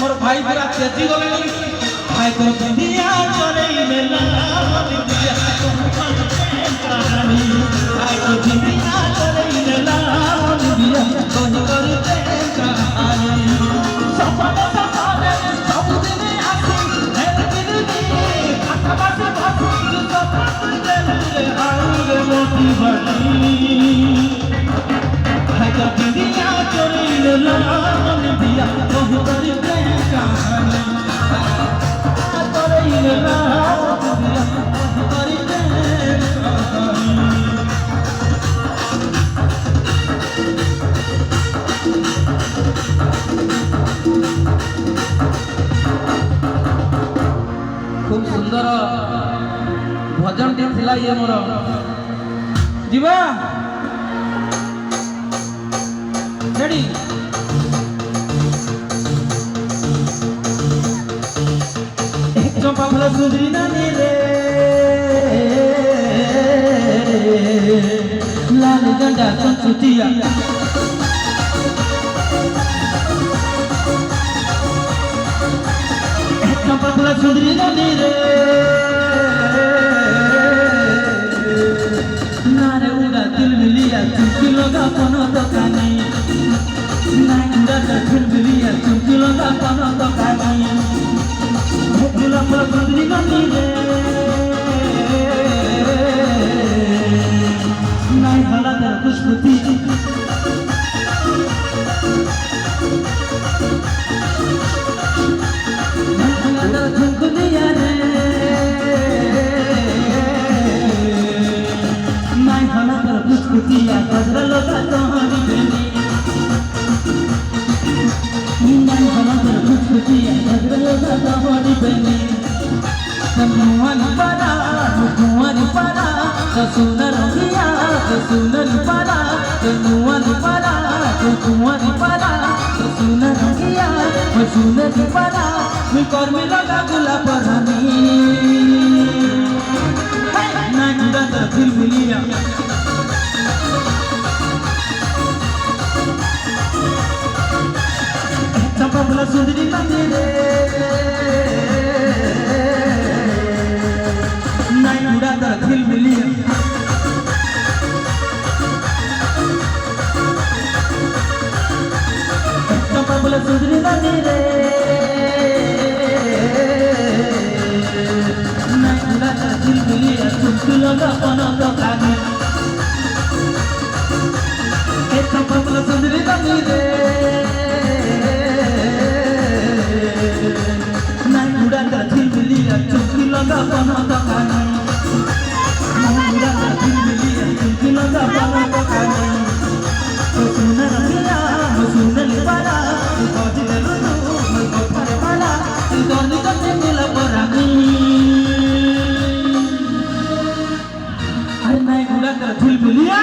मोर भाई पूरा तेजी गले भाई को दुनिया चले मेला दिया कहानी भाई को दुनिया चले मेला दिया कोई करते कहानी सपने सपने सब दिन आसी मेरे दिल में अखबा से भासी सपने दिल आए मोटी बनी भाई को दुनिया चले मेला दिया कोई करते कहानी खूब सुंदर भजन टी थिला ये मोर जीवा रेडी चंपा फूल सुधरी नानी रे लाल गंडा संस्कृतिया चंपा फूल सुधरी नानी रे कुआनी पारा तो कुआनी पारा तो सुनर हिया तो सुनर पारा तो कुआनी पारा तो कुआनी पारा तो सुनर हिया मैं सुनर पारा मैं कर्मी लगा गुला परानी ना गुड़ा तर दिल मिलिया चंपा बोला सुंदरी मंदिरे ना गुड़ा तर दिल मिलिया चंपा बोला सुंदरी मंदिरे ना गुड़ा तर दिल मिलिया चुटकी लगा पना तो कानी चंपा बोला सुंदरी मंदिरे चुटकी लगा पना तो कानी मुंडा दिल मिलिया चुटकी लगा पना तो कानी तो सुनर हिया मैं सुनर पारा तू कौजी दे लू मैं कोठरे पाला तू दोनी करते मिला परानी अरे नहीं मुंडा दिल मिलिया